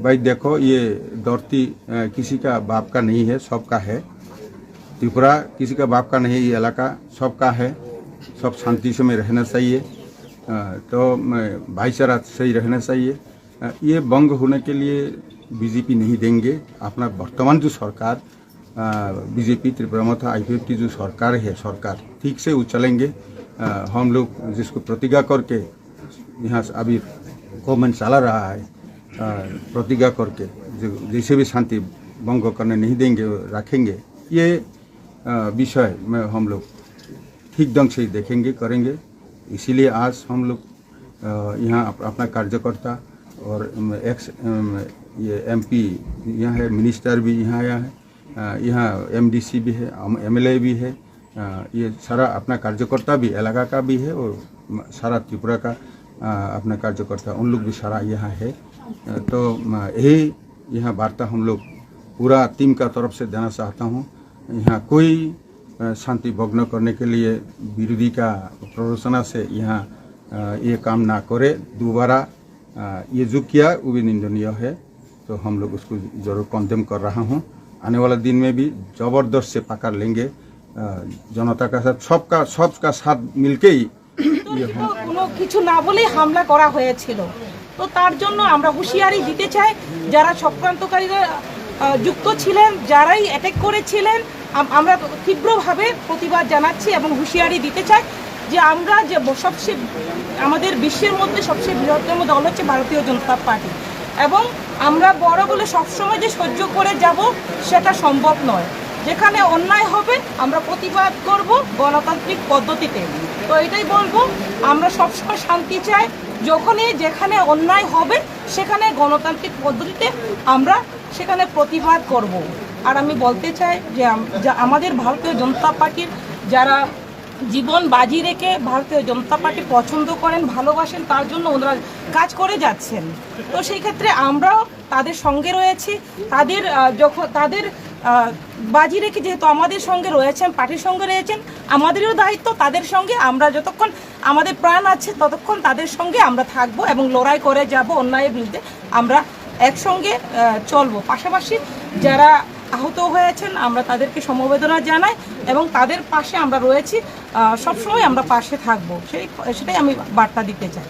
भाई देखो ये धरती किसी का बाप का नहीं है, सबका है। त्रिपुरा किसी का बाप का नहीं, ये इलाका सबका है। सब शांति से में रहना चाहिए, तो भाईचारा सही रहना चाहिए। ये भंग होने के लिए बीजेपी नहीं देंगे। अपना वर्तमान जो सरकार बीजेपी त्रिपुरा में IPF की जो सरकार है, सरकार ठीक से वो चलेंगे। हम लोग जिसको प्रतिज्ञा करके यहाँ से अभी गवर्नमेंट चला रहा है, प्रतिज्ञा करके जो जैसे भी शांति भंग करने नहीं देंगे, रखेंगे। ये विषय में हम लोग ठीक ढंग से देखेंगे, करेंगे। इसीलिए आज हम लोग यहाँ अपना कार्यकर्ता और एक्स ये MP यहाँ है, मिनिस्टर भी यहाँ आया है, यहाँ MDC भी है, MLA भी है। ये सारा अपना कार्यकर्ता भी इलाका का भी है और सारा त्रिपुरा का अपना कार्यकर्ता उन लोग भी सारा यहाँ है। तो यही यहाँ वार्ता हम लोग पूरा टीम का तरफ से देना चाहता हूँ। यहाँ कोई शांति भंग करने के लिए विरोधी का प्ररोचना से यहाँ ये काम ना करे। दोबारा ये जो किया वो भी निंदनीय है, तो हम लोग उसको जरूर कंडेम कर रहा हूँ। आने वाला दिन में भी जबरदस्त से पकड़ लेंगे जनता का साथ, सबका साथ मिलके ही কোনো কিছু না বলে হামলা করা হয়েছিল। তো তার জন্য আমরা হুঁশিয়ারি দিতে চাই, যারা চক্রান্তকারীরা যুক্ত ছিলেন, যারাই অ্যাটাক করেছিলেন, আমরা তীব্রভাবে প্রতিবাদ জানাচ্ছি এবং হুঁশিয়ারি দিতে চাই যে আমরা যে সবচেয়ে আমাদের বিশ্বের মধ্যে সবচেয়ে বৃহত্তম দল হচ্ছে ভারতীয় জনতা পার্টি, এবং আমরা বড় বলে সবসময় যে সহ্য করে যাব সেটা সম্ভব নয়। যেখানে অন্যায় হবে আমরা প্রতিবাদ করব গণতান্ত্রিক পদ্ধতিতে। তো এটাই বলবো, আমরা সবসময় শান্তি চাই। যখনই যেখানে অন্যায় হবে সেখানে গণতান্ত্রিক পদ্ধতিতে আমরা সেখানে প্রতিবাদ করব। আর আমি বলতে চাই যে আমাদের ভারতীয় জনতা পার্টির যারা জীবন বাজি রেখে ভারতীয় জনতা পার্টি পছন্দ করেন, ভালোবাসেন, তার জন্য ওনারা কাজ করে যাচ্ছেন। তো সেই ক্ষেত্রে আমরাও তাদের সঙ্গে রয়েছি। তাদের যখন তাদের বাজি রেখে যেহেতু আমাদের সঙ্গে রয়েছেন, পার্টির সঙ্গে রয়েছেন, আমাদেরও দায়িত্ব তাদের সঙ্গে আমরা যতক্ষণ আমাদের প্রাণ আছে ততক্ষণ তাদের সঙ্গে আমরা থাকবো এবং লড়াই করে যাব অন্যায়ের বিরুদ্ধে। আমরা একসঙ্গে চলবো। পাশাপাশি যারা আহত হয়েছেন আমরা তাদেরকে সমবেদনা জানাই এবং তাদের পাশে আমরা রয়েছি, সবসময় আমরা পাশে থাকবো। সেটাই আমি বার্তা দিতে চাই।